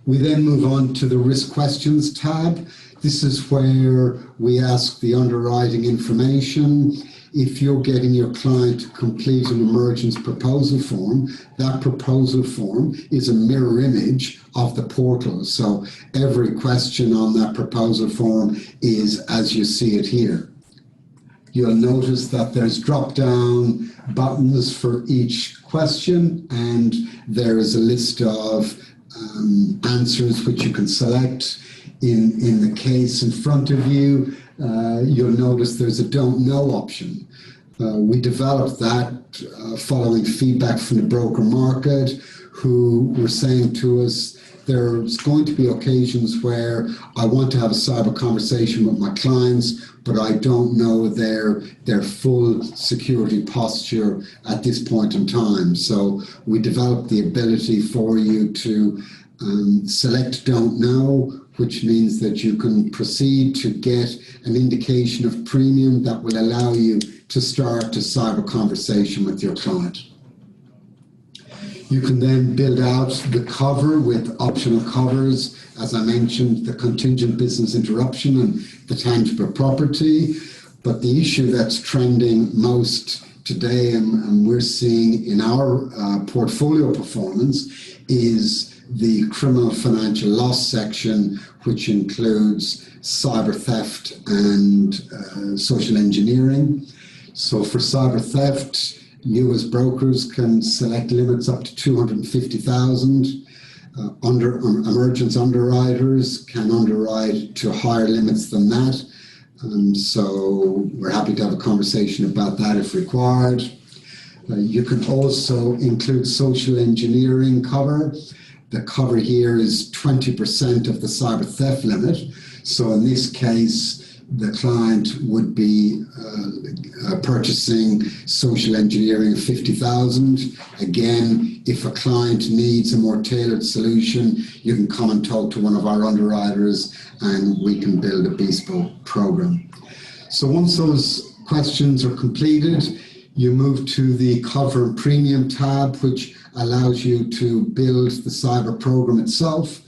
We then move on to the Risk Questions tab. This is where we ask the underwriting information. If you're getting your client to complete an emergence proposal form, that proposal form is a mirror image of the portal. So every question on that proposal form is as you see it here. You'll notice that there's drop-down buttons for each question, and there is a list of answers which you can select. In the case in front of you, you'll notice there's a don't know option. We developed that following feedback from the broker market, who were saying to us, there's going to be occasions where I want to have a cyber conversation with my clients, but I don't know their full security posture at this point in time. So we developed the ability for you to Select Don't Know, which means that you can proceed to get an indication of premium that will allow you to start a cyber conversation with your client. You can then build out the cover with optional covers, as I mentioned, the contingent business interruption and the tangible property. But the issue that's trending most today, and we're seeing in our portfolio performance, is the criminal financial loss section, which includes cyber theft and social engineering. So for cyber theft, you as brokers can select limits up to 250,000. Emergence underwriters can underwrite to higher limits than that. So we're happy to have a conversation about that if required. You can also include social engineering cover. The cover here is 20% of the cyber theft limit. So in this case, the client would be purchasing social engineering of 50,000. Again, if a client needs a more tailored solution, you can come and talk to one of our underwriters and we can build a bespoke program. So once those questions are completed, you move to the cover and premium tab, which allows you to build the cyber program itself.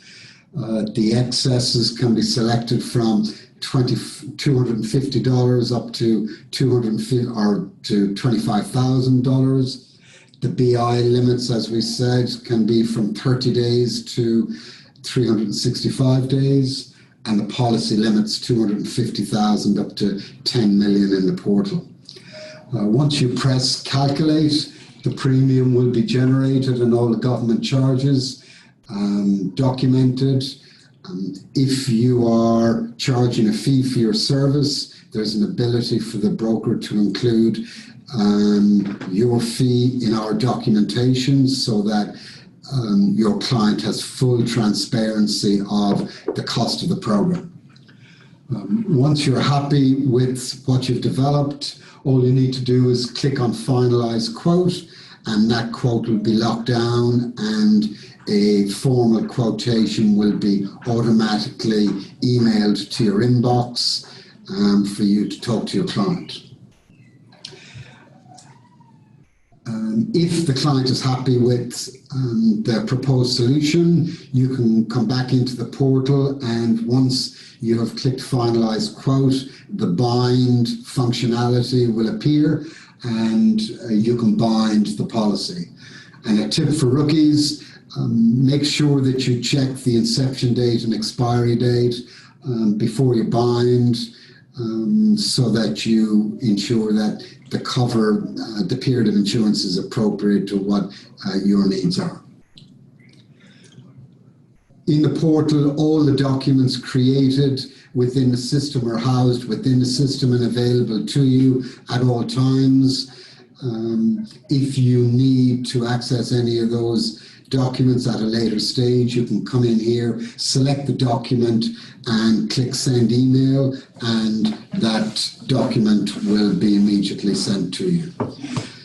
The excesses can be selected from $250 up to $25,000. The BI limits, as we said, can be from 30 days to 365 days, and the policy limits 250,000 up to 10 million in the portal. Once you press calculate, the premium will be generated and all the government charges documented. If you are charging a fee for your service, there's an ability for the broker to include your fee in our documentation so that your client has full transparency of the cost of the program. Once you're happy with what you've developed, all you need to do is click on Finalize Quote, and that quote will be locked down and a formal quotation will be automatically emailed to your inbox for you to talk to your client. If the client is happy with the proposed solution, you can come back into the portal, and once you have clicked Finalize Quote, the bind functionality will appear and you can bind the policy. And a tip for rookies, make sure that you check the inception date and expiry date before you bind, so that you ensure that the cover, the period of insurance is appropriate to what your needs are. In the portal, all the documents created within the system are housed within the system and available to you at all times. If you need to access any of those documents at a later stage, you can come in here, select the document and click Send Email, and that document will be immediately sent to you.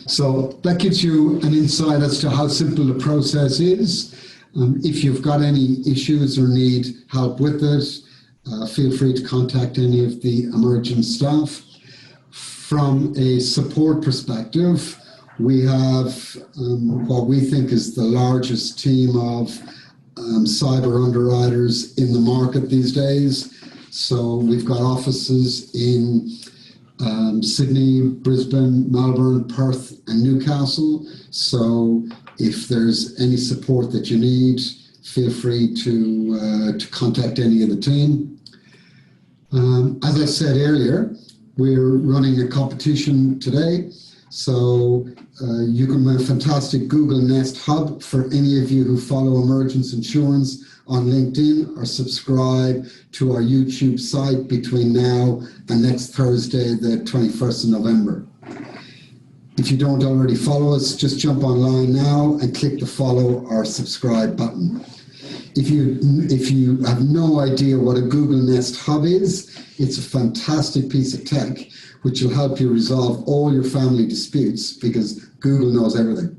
So that gives you an insight as to how simple the process is. If you've got any issues or need help with it, feel free to contact any of the Emergence staff. From a support perspective, we have what we think is the largest team of cyber underwriters in the market these days. So we've got offices in Sydney, Brisbane, Melbourne, Perth and Newcastle. So if there's any support that you need, feel free to contact any of the team. As I said earlier, we're running a competition today. So you can win a fantastic Google Nest Hub for any of you who follow Emergence Insurance on LinkedIn or subscribe to our YouTube site between now and next Thursday, the 21st of November. If you don't already follow us, just jump online now and click the follow or subscribe button. If you have no idea what a Google Nest Hub is, it's a fantastic piece of tech which will help you resolve all your family disputes because Google knows everything.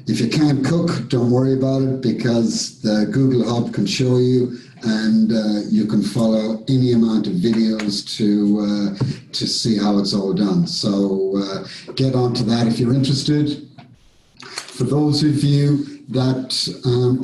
If you can't cook, don't worry about it, because the Google Hub can show you, and you can follow any amount of videos to see how it's all done. So get onto that if you're interested. For those of you that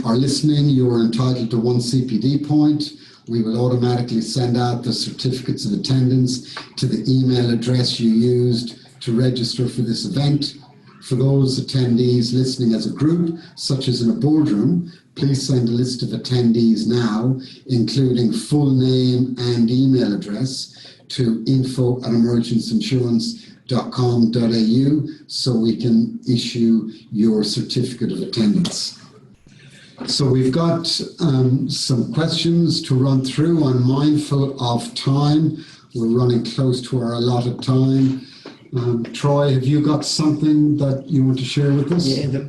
are listening, you're entitled to 1 CPD point. We will automatically send out the certificates of attendance to the email address you used to register for this event. For those attendees listening as a group, such as in a boardroom, please send a list of attendees now, including full name and email address, to info@emergenceinsurance.com.au so we can issue your certificate of attendance. So we've got some questions to run through. I'm mindful of time. We're running close to our allotted time. Troy, have you got something that you want to share with us? Yeah,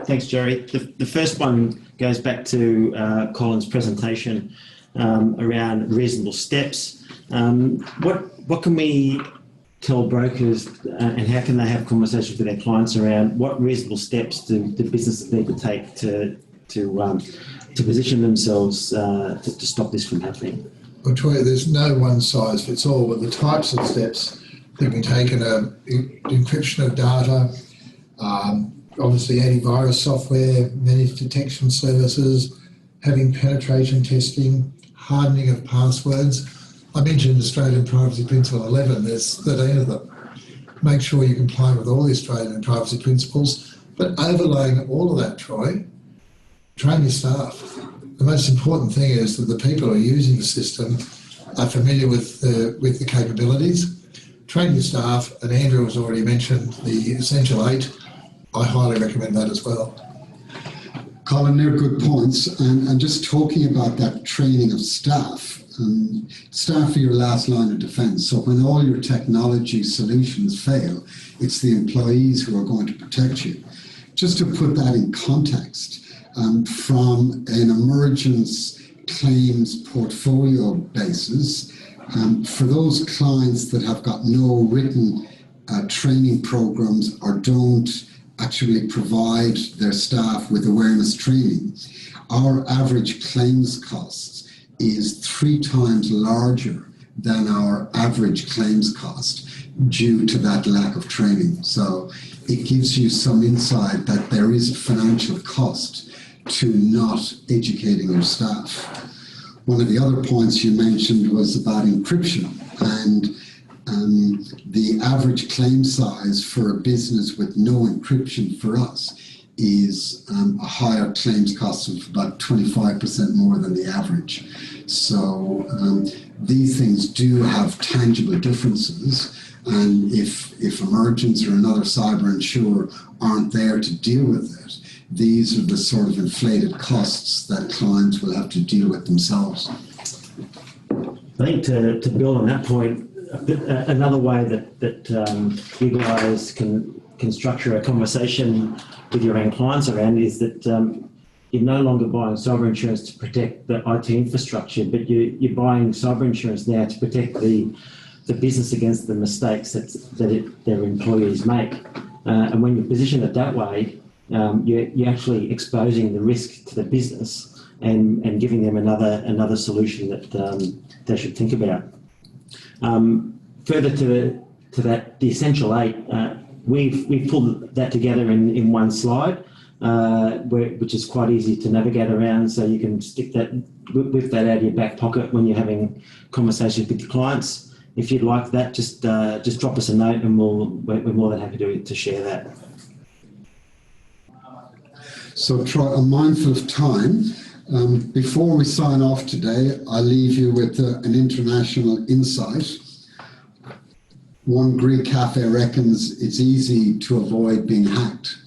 thanks, Jerry. The first one goes back to Colin's presentation around reasonable steps. What can we tell brokers and how can they have conversations with their clients around what reasonable steps do businesses need to take to position themselves to stop this from happening? Well, Troy, there's no one size fits all, but the types of steps that can be taken are encryption of data, obviously antivirus software, managed detection services, having penetration testing, hardening of passwords. I mentioned Australian Privacy Principle 11, there's 13 of them. Make sure you comply with all the Australian privacy principles, but overlaying all of that, Troy, train your staff. The most important thing is that the people who are using the system are familiar with the capabilities. Train your staff, and Andrew has already mentioned the Essential 8. I highly recommend that as well. Colin, they're good points. And just talking about that training of staff, staff are your last line of defence. So when all your technology solutions fail, it's the employees who are going to protect you. Just to put that in context, from an emergence claims portfolio basis, for those clients that have got no written training programs or don't actually provide their staff with awareness training, our average claims cost is 3 times larger than our average claims cost due to that lack of training. So it gives you some insight that there is a financial cost to not educating your staff. One of the other points you mentioned was about encryption, and the average claim size for a business with no encryption for us is a higher claims cost of about 25% more than the average. So these things do have tangible differences, and if Emergence or another cyber insurer aren't there to deal with it, these are the sort of inflated costs that clients will have to deal with themselves. I think to build on that point, another way that you guys can structure a conversation with your own clients around is that you're no longer buying cyber insurance to protect the IT infrastructure, but you're buying cyber insurance now to protect the business against the mistakes that their employees make. And when you position it that way, you're actually exposing the risk to the business and giving them another solution that they should think about. Further to that, the Essential 8, we've pulled that together in one slide, which is quite easy to navigate around, so you can whip that out of your back pocket when you're having conversations with your clients. If you'd like that, just drop us a note and we're more than happy to share that. So Troy, I'm mindful of time. Before we sign off today, I'll leave you with an international insight. One Greek cafe reckons it's easy to avoid being hacked.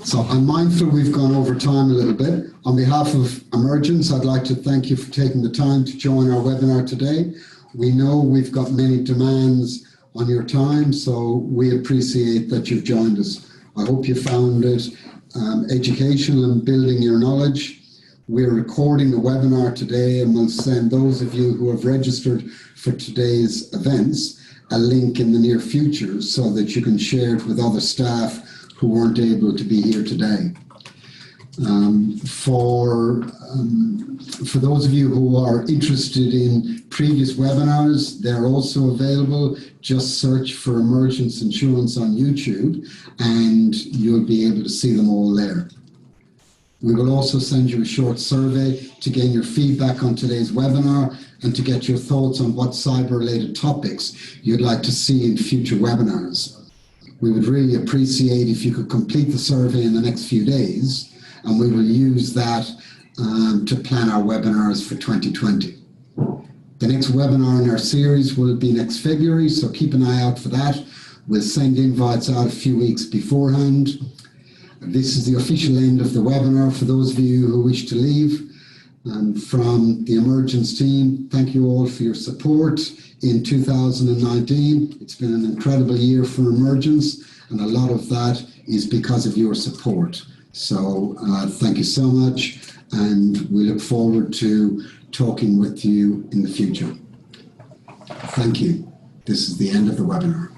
So I'm mindful we've gone over time a little bit. On behalf of Emergence, I'd like to thank you for taking the time to join our webinar today. We know we've got many demands on your time, so we appreciate that you've joined us. I hope you found it educational and building your knowledge. We're recording the webinar today, and we'll send those of you who have registered for today's events a link in the near future so that you can share it with other staff who weren't able to be here today. For those of you who are interested in previous webinars, they're also available. Just search for Emergence Insurance on YouTube and you'll be able to see them all there. We will also send you a short survey to gain your feedback on today's webinar and to get your thoughts on what cyber-related topics you'd like to see in future webinars. We would really appreciate if you could complete the survey in the next few days, and we will use that to plan our webinars for 2020. The next webinar in our series will be next February, so keep an eye out for that. We'll send invites out a few weeks beforehand. This is the official end of the webinar for those of you who wish to leave. And from the Emergence team, thank you all for your support in 2019. It's been an incredible year for Emergence, and a lot of that is because of your support. So thank you so much, and we look forward to talking with you in the future. Thank you. This is the end of the webinar.